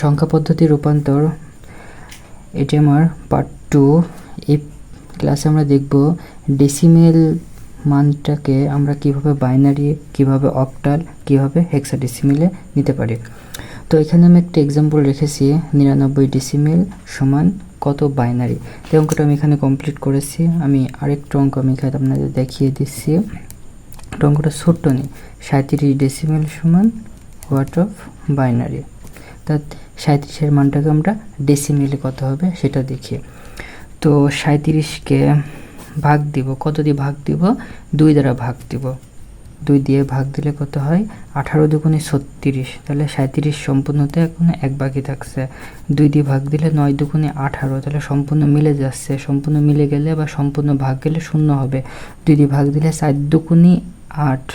সংখ্যা পদ্ধতি রূপান্তর, এটি আমার পার্ট 2। এই ক্লাসে আমরা দেখব ডেসিমেল মানটাকে আমরা কিভাবে বাইনারি, কিভাবে অক্টাল, কিভাবে হেক্সাডেসিমেলে নিতে পারি। তো এখানে আমি একটা এক্সাম্পল রেখেছি 99 ডেসিমেল সমান কত বাইনারি। এই অঙ্কটা আমি এখানে কমপ্লিট করেছি। আমি আরেকটা অঙ্ক আমি এখানে আপনাদের দেখিয়ে দিচ্ছি। অঙ্কটা ছোট্ট নেই, 37 ডেসিমেল সমান হোয়াট অফ বাইনারি। তা 37-এর মানটাকে আমরা ডেসিমেলে কত হবে সেটা দেখি। তো 37কে ভাগ দিব, কত দিয়ে ভাগ দিব? 2 দ্বারা ভাগ দিব। 2 দিয়ে ভাগ দিলে কত হয়? 18 দুগুণে 36। তাহলে 37 সম্পূর্ণতে এখন 1 বাকি থাকছে। 2 দিয়ে ভাগ দিলে 9 দুগুণে 18। তাহলে সম্পূর্ণ মিলে যাচ্ছে। সম্পূর্ণ মিলে গেলে বা সম্পূর্ণ ভাগ গেলে 0 হবে। 2 দিয়ে ভাগ দিলে 4 দুগুণে 8,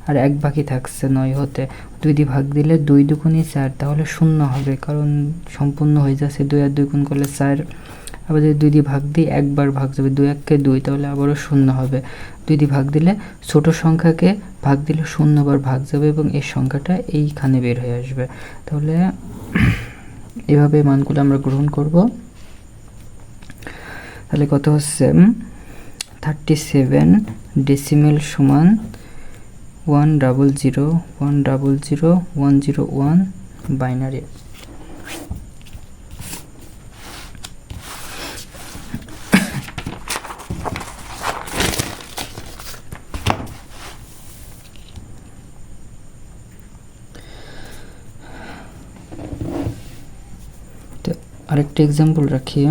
আর 1 বাকি থাকছে 9 হতে। 2 দিয়ে ভাগ দিলে 2 দুগুণে 4, তাহলে 0 হবে, কারণ সম্পূর্ণ হয়ে যাচ্ছে। 2 আর 2 গুণ করলে 4। আবার যদি 2 দিয়ে ভাগ দিই, একবার ভাগ যাবে, 2 1-কে 2, তাহলে আবারও 0 হবে। 2 দিয়ে ভাগ দিলে ছোট সংখ্যাকে ভাগ দিলে 0 বার ভাগ যাবে এবং এই সংখ্যাটা এইখানে বের হয়ে আসবে। তাহলে এভাবে মানগুলো আমরা গ্রহণ করব। তাহলে কত হচ্ছে? 37 ডেসিমেল সমান 100100101 বাইনারি। আরেকটা এক্সাম্পল রাখি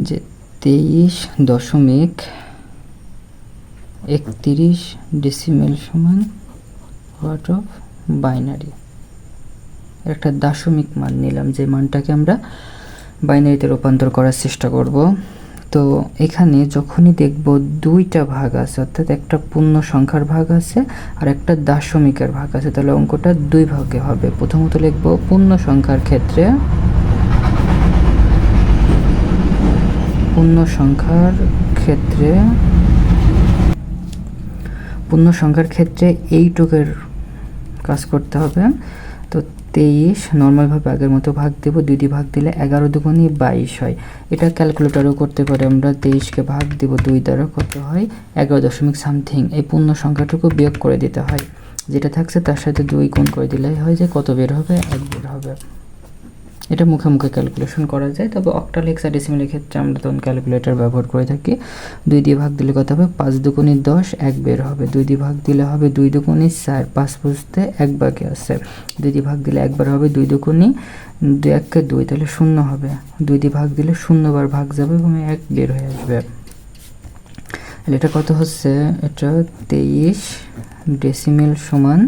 যে 23.31 ডেসিমেল সমান হোয়াট অফ বাইনারি। একটা দশমিক মান নিলাম, যে মানটাকে আমরা বাইনারিতে রূপান্তর করার চেষ্টা করব। তো এখানে যখনই দেখব 2টা ভাগ আছে, অর্থাৎ একটা পূর্ণ সংখ্যার ভাগ আছে আর একটা দশমিকের ভাগ আছে, তাহলে অঙ্কটা 2 ভাগে হবে। প্রথমত লিখব পূর্ণ সংখ্যার ক্ষেত্রে, পূর্ণ সংখ্যার ক্ষেত্রে এইটুকের কাজ করতে হবে। তো 23 নর্মালভাবে আগের মতো ভাগ দেব। 2 দিয়ে ভাগ দিলে 11 দুগুণে 22 হয়। এটা ক্যালকুলেটরও করতে পারে। আমরা 23কে ভাগ দিব 2 দ্বারা, কত হয়? 11 দশমিক সামথিং। এই পূর্ণ সংখ্যাটুকু বিয়োগ করে দিতে হয়, যেটা থাকছে তার সাথে 2 গুণ করে দিলেই হয় যে কত বের হবে? 1 বের হবে। এটা মুখে মুখে ক্যালকুলেশন করা যায়, তবে অক্টাল হেক্সাডেসিমেলের ক্ষেত্রে আমরা তখন ক্যালকুলেটর ব্যবহার করে থাকি। 2 দিয়ে ভাগ দিলে কত হবে? 5 দুগুণে 10, 1 বের হবে। 2 দিয়ে ভাগ দিলে হবে 2 দুগুণে 4, 5 বুঝতে 1 বাকি আছে। 2 দিয়ে ভাগ দিলে 1 বার হবে, 2 দুগুণে 2 1-কে 2, তাহলে 0 হবে। 2 দিয়ে ভাগ দিলে 0 বার ভাগ যাবে এবং 1 বের হয়ে আসবে। তাহলে এটা কত হচ্ছে? এটা 23 ডেসিমেল সমান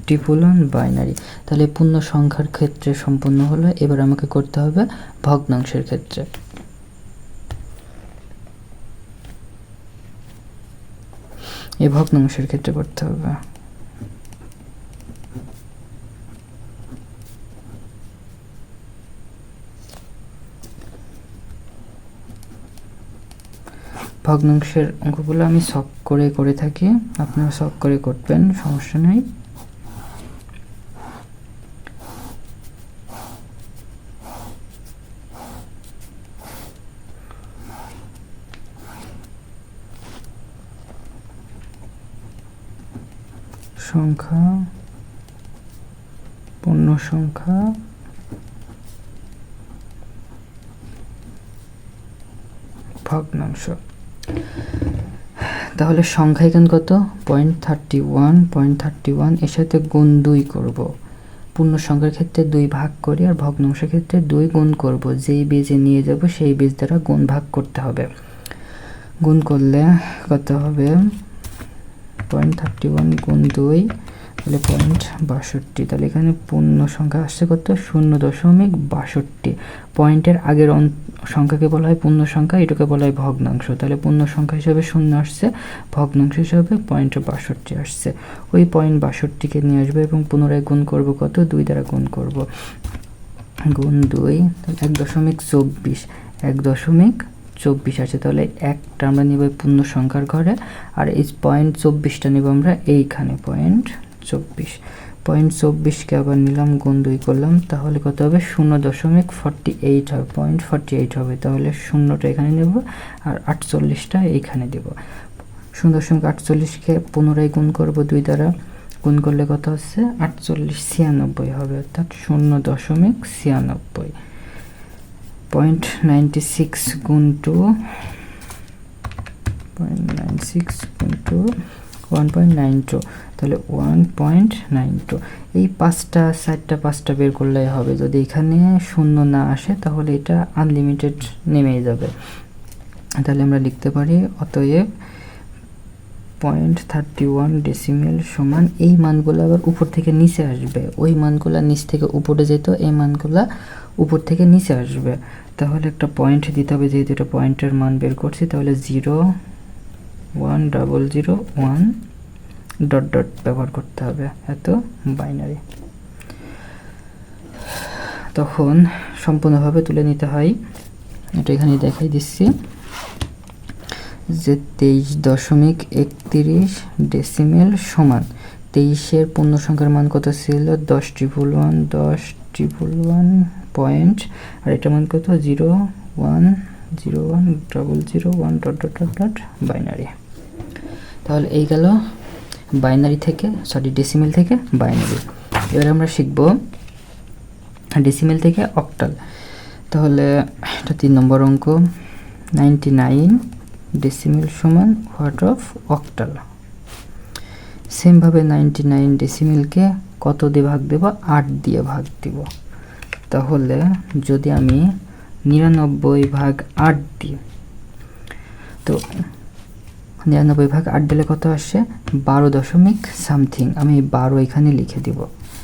10 বাইনারি। তাহলে পূর্ণ সংখ্যার ক্ষেত্রে সম্পূর্ণ হলো। এবার আমাকে করতে হবে ভগ্নাংশের ক্ষেত্রে। এই ভগ্নাংশের ক্ষেত্রে করতে হবে। ভগ্নাংশের অঙ্কগুলো আমি সলভ করে থাকি, আপনারা সলভ করে করবেন, সমস্যা নেই। সংখ্যা, পূর্ণ সংখ্যা, ভগ্নাংশ। তাহলে সংখ্যা এখানে কত? 0.31 এর সাথে গুণ 2 করব। পূর্ণ সংখ্যার ক্ষেত্রে 2 ভাগ করি আর ভগ্নাংশের ক্ষেত্রে 2 গুণ করব। যেই বেজে নিয়ে যাব সেই বেজ দ্বারা গুণ ভাগ করতে হবে। গুণ করলে কত হবে? 0.31 গুণ 2, তাহলে 0.62। তাহলে এখানে পূর্ণ সংখ্যা আসছে কত? 0.62। পয়েন্টের আগের সংখ্যাকে বলা হয় পূর্ণ সংখ্যা, এটাকে বলা হয় ভগ্নাংশ। তাহলে পূর্ণ সংখ্যা হিসাবে 0 আসছে, ভগ্নাংশ হিসাবে 0.62 আসছে। ওই 0.62কে নিয়ে আসবে এবং পুনরায় গুণ করব কত? 2 দ্বারা গুণ করব। গুণ 2, তাহলে 1.24, 1.24 24 আছে, তাহলে একটা আমরা নিব পূর্ণ সংখ্যার ঘরে, আর এই 0.24টা নিব আমরা এইখানে 0.24কে আবার নিলাম, গুণ 2 করলাম, তাহলে কত হবে 0.48 হবে, 0.48 হবে। তাহলে 0টা এখানে নেব আর 48টা এইখানে দেব। 0.48কে পুনরায় গুণ করব 2 দ্বারা, গুণ করলে কত হচ্ছে 4896 হবে, অর্থাৎ 0.96। 0.96 গুণ 2, 0.96 গুণ 2 1.92, তাহলে 1.92। এই 5টা 4টা 5টা বের করলেই হবে। যদি এখানে 0 না আসে তাহলে এটা আনলিমিটেড নেমেই যাবে। তাহলে আমরা লিখতে পারি অতএব 0.31 ডেসিমেল সমান, এই মানগুলো আবার উপর থেকে নিচে আসবে, ওই মানগুলো নিচ থেকে উপরে যেত, এই মানগুলো উপর থেকে নিচে আসবে। তাহলে একটা পয়েন্ট দিতে হবে, যেহেতু এটা পয়েন্টের মান বের করছি, তাহলে 0.1001 ডট ডট ব্যবহার করতে হবে, এত বাইনারি। তখন সম্পূর্ণভাবে তুলে নিতে হয়, এটা এখানে দেখাই দিচ্ছি যে 23.31 ডেসিমেল সমান 23-এর পূর্ণ সংখ্যার মান কত ছিল 10,111 পয়েন্ট, আর এটা মান কত 0.101001 dot dot dot dot binary. তাহলে এই গেল বাইনারি থেকে, ডেসিমেল থেকে বাইনারি। এবার আমরা শিখব ডেসিমেল থেকে অক্টাল। তাহলে এটা 3 নম্বর অঙ্ক, 99 ডেসিমেল সমান হোয়াট অফ অক্টাল। সেমভাবে 99 ডেসিমেলকে কত দিয়ে ভাগ দেব, 8 দিয়ে ভাগ দিব। তাহলে যদি আমি 99/8 দিই, তো 99/8 দিলে কত আসে 12 দশমিক সামথিং। আমি 12 এখানে লিখে দিব,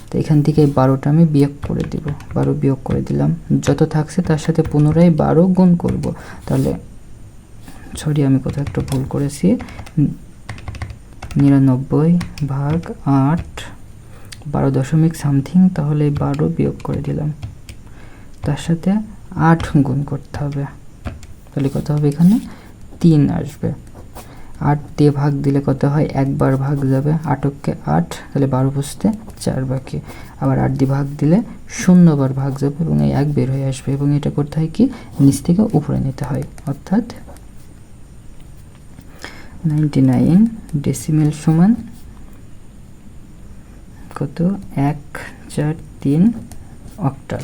তো এখান থেকে 12টা আমি বিয়োগ করে দিব, 12 বিয়োগ করে দিলাম, যত থাকছে তার সাথে পুনরায় 12 গুণ করব। তাহলে আমি কোথাও একটা ভুল করেছি, 99/8 12 দশমিক সামথিং, তাহলে 12 বিয়োগ করে দিলাম, তার সাথে 8 গুণ করতে হবে, তাহলে কত হবে এখানে 3 আসবে। 8 দিয়ে ভাগ দিলে কত হয়, একবার ভাগ যাবে, 8কে 8, তাহলে 12 বসতে 4 বাকি, আবার 8 দিয়ে ভাগ দিলে 0 বার ভাগ যাবে এবং এই 1 বের হয়ে আসবে, এবং এটা করতে হয় কি নিচ থেকে উপরে নিতে হয়, অর্থাৎ 99 ডেসিমেল সমান কত 143 অক্টাল।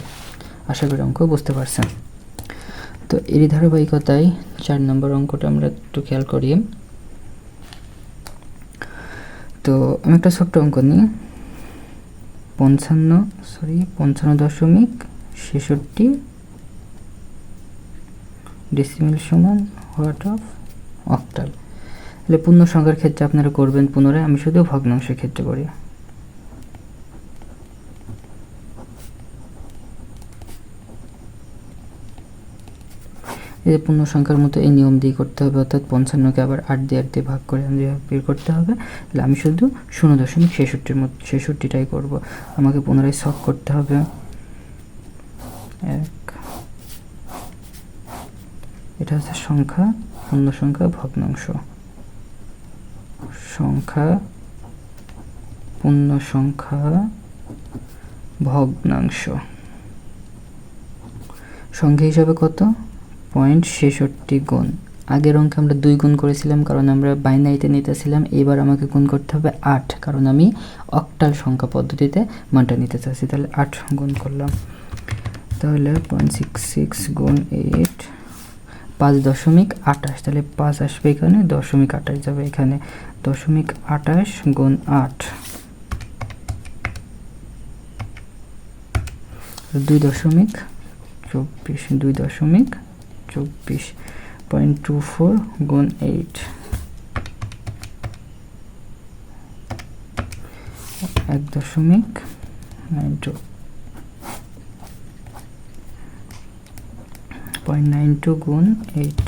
আশা করি অঙ্ক বুঝতে পারছেন। তো এরই ধারাবাহিকতায় 4 নম্বর অঙ্কটা আমরা একটু খেয়াল করি। তো আমি একটা ছোট্ট অঙ্ক নিই, 55.63 ডেসিমেল সমান হোয়াট অফ অক্টাল। তাহলে পূর্ণ সংখ্যার ক্ষেত্রে আপনারা করবেন পুনরায়, আমি শুধু ভগ্নাংশের ক্ষেত্রে করি। এই পূর্ণ সংখ্যার মতো এই নিয়ম দিয়ে করতে হবে, অর্থাৎ 55কে আবার 8 দিয়ে ভাগ করে বের করতে হবে। তাহলে আমি শুধু 0.66টাই করব। আমাকে পুনরায় সলভ করতে হবে। এটা হচ্ছে সংখ্যা, পূর্ণ সংখ্যা, ভগ্নাংশ, সংখ্যা, পূর্ণ সংখ্যা, ভগ্নাংশ। সংখ্যা হিসাবে কত 0.66 গুণ, আগের অঙ্কে আমরা 2 গুণ করেছিলাম কারণ আমরা বাইনারিতে নিতেছিলাম, এবার আমাকে গুণ করতে হবে 8 কারণ আমি অক্টাল সংখ্যা পদ্ধতিতে মানটা নিতে চাচ্ছি। তাহলে 8 গুণ করলাম, তাহলে 0.66 গুণ 8 5.28, তাহলে 5 আসবে এখানে, 0.28 যাবে এখানে, 0.28 গুণ 8 2.24 0.24 গুণ 8 1.92 0.92 গুণ 8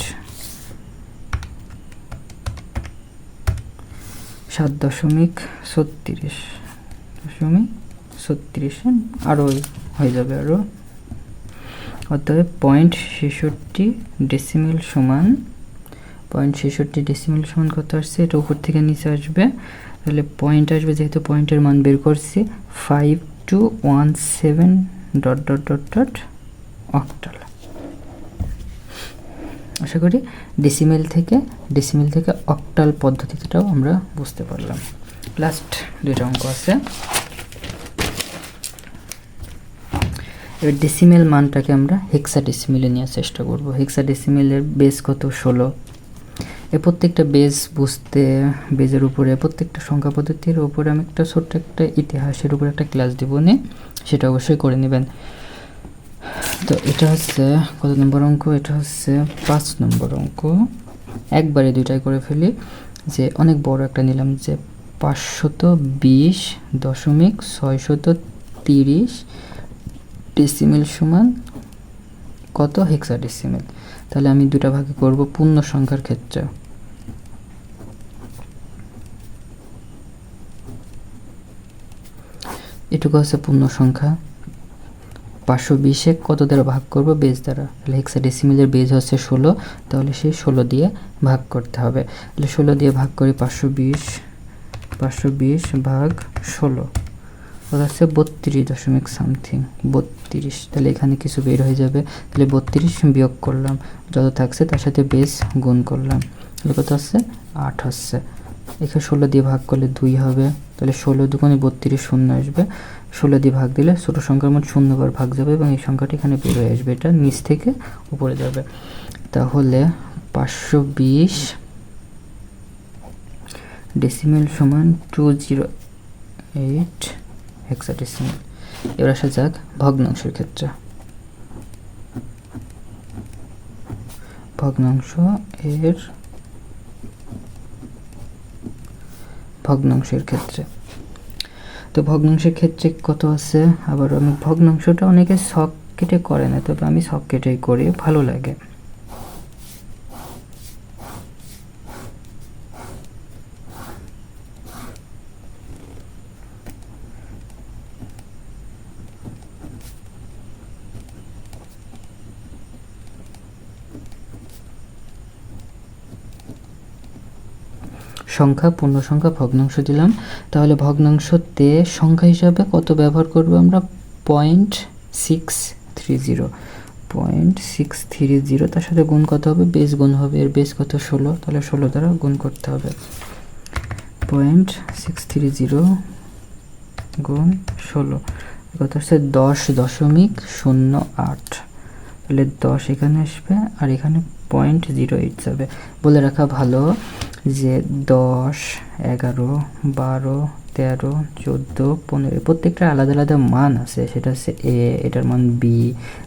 7.36 আরও হয়ে যাবে, আরও অতএব 0.66 ডেসিমেল সমান 0.66 ডেসিমেল সমান কত আসছে, এটা উপর থেকে নিচে আসবে, তাহলে পয়েন্ট আসবে, যেহেতু পয়েন্টের মান বের করছি 5217 ... অক্টাল। আশা করি ডেসিমেল থেকে অক্টাল পদ্ধতিটাও আমরা বুঝতে পারলাম। লাস্ট দুইটা অঙ্ক আছে। এবার ডেসিমেল মানটাকে আমরা হেক্সাডেসিমেলে নেওয়ার চেষ্টা করব। হেক্সাডেসিমেলের বেস কত, 16। এই প্রত্যেকটা বেস বুঝতে, বেজের উপরে প্রত্যেকটা সংখ্যা পদ্ধতির উপরে আমি একটা ছোট্ট একটা ইতিহাসের উপরে একটা ক্লাস দিব নে, সেটা অবশ্যই করে নেবেন। তো এটা হচ্ছে কত নম্বর অঙ্ক, এটা হচ্ছে 5 নম্বর অঙ্ক। একবারে দুইটাই করে ফেলি, যে অনেক বড় একটা নিলাম, যে 520.630 ডেসিমেল সমান কত হেক্সাডেসিমেল। তাহলে আমি দুটা ভাগে করব পূর্ণ সংখ্যার ক্ষেত্রে। এটুকু হচ্ছে পূর্ণ সংখ্যা, 520 কত দ্বারা ভাগ করব, বেজ দ্বারা। তাহলে হেক্সাডেসিমেলের বেজ হচ্ছে 16, তাহলে সেই 16 দিয়ে ভাগ করতে হবে। তাহলে 16 দিয়ে ভাগ করি, 520 ভাগ 16 কত হচ্ছে 32 সামথিং 32। তাহলে এখানে কিছু বের হয়ে যাবে, তাহলে 32 বিয়োগ করলাম, যত থাকছে তার সাথে বেজ গুণ করলাম, তাহলে কত হচ্ছে 8 হচ্ছে। এখানে 16 দিয়ে ভাগ করলে 2 হবে, তাহলে 16 দুগুণে 32 শূন্য আসবে। 16 দিয়ে ভাগ দিলে ছোটো সংখ্যার মধ্যে 0 বার ভাগ যাবে এবং এই সংখ্যাটি এখানে বের হয়ে আসবে, এটা নিচ থেকে উপরে যাবে। তাহলে 520 ডেসিমেল সমান 208 হেক্সাডেসিমেল। এবার আসা যাক ভগ্নাংশের ক্ষেত্রে। ভগ্নাংশের ক্ষেত্রে তো ভগ্নাংশের ক্ষেত্রে কত আছে, আবার আমি ভগ্নাংশটা অনেকে ছক কেটে করে না, তবে আমি ছক কেটেই করি, ভালো লাগে। সংখ্যা, পূর্ণ সংখ্যা, ভগ্নাংশ দিলাম। তাহলে ভগ্নাংশতে সংখ্যা হিসাবে কত ব্যবহার করব আমরা, 0.630, তার সাথে গুণ কত হবে, বেস গুণ হবে, এর বেস কত 16, তাহলে 16 দ্বারা গুণ করতে হবে। 0.630 গুণ 16 কত হচ্ছে 10.08। তাহলে 10 এখানে আসবে আর এখানে 0.08 যাবে। বলে রাখা ভালো যে 10, 11, 12, 13, 14, 15 প্রত্যেকটা আলাদা আলাদা মান আছে। সেটা হচ্ছে এ, এটার মান বি,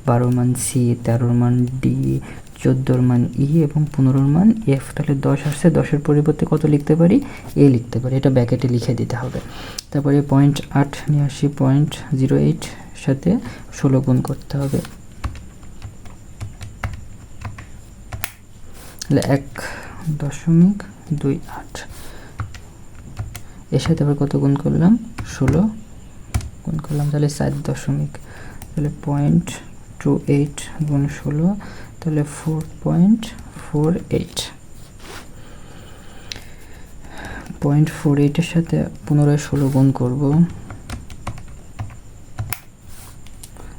12 মান সি, 13 মান ডি, 14 মান ই এবং 15 মান এফ। তাহলে 10 আসছে, 10-এর পরিবর্তে কত লিখতে পারি, এ লিখতে পারি, এটা ব্যাকেটে লিখে দিতে হবে। তারপরে 0.8 নিয়ে আসি, 0.08 সাথে 16 গুণ করতে হবে, তাহলে 1.28। এর সাথে আবার কত গুণ করলাম, 16 গুণ করলাম, তাহলে 4 দশমিক, তাহলে 0.28 গুণ 16, তাহলে 4.48। 0.48 এর সাথে পুনরায় 16 গুণ করব,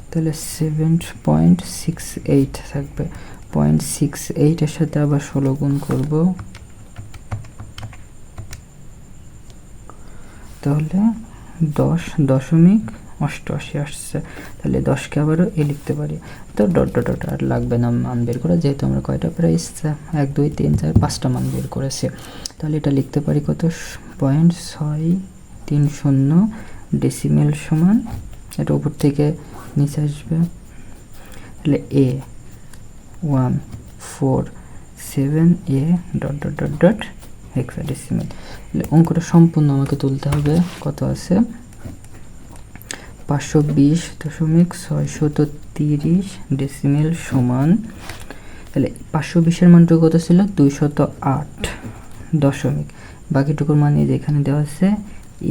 তাহলে 7.68 থাকবে। 0.68 এর সাথে আবার 16 গুণ করব, তাহলে 10.88 আসছে। তাহলে 10কে আবারও এ লিখতে পারি। তো ডট ডট ডট আর লাগবে না মান বের করা, যেহেতু আমরা কয়টা প্রাইস 1 2 3 4 5টা মান বের করেছি। তাহলে এটা লিখতে পারি কত, 0.630 ডেসিমেল সমান, এটা উপর থেকে নিচে আসবে, তাহলে এ 147 A dot dot dot dot hexadecimal. তাহলে অঙ্কটা সম্পূর্ণ আমাকে তুলতে হবে, কত আছে 520.630 ডেসিমেল সমান, তাহলে 520-এর মানটা কত ছিল, 208 দশমিক, বাকিটুকুর মান এই যে এখানে দেওয়া আছে,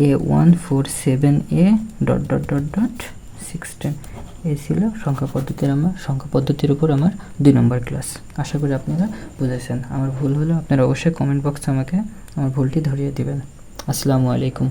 A147A dot dot dot dot 16 এই ছিল সংখ্যা পদ্ধতির উপর আমার 2 নম্বর ক্লাস। আশা করি আপনারা বুঝেছেন। আমার ভুল হলে আপনারা অবশ্যই কমেন্ট বক্সে আমাকে আমার ভুলটি ধরিয়ে দিবেন। আসসালামু আলাইকুম।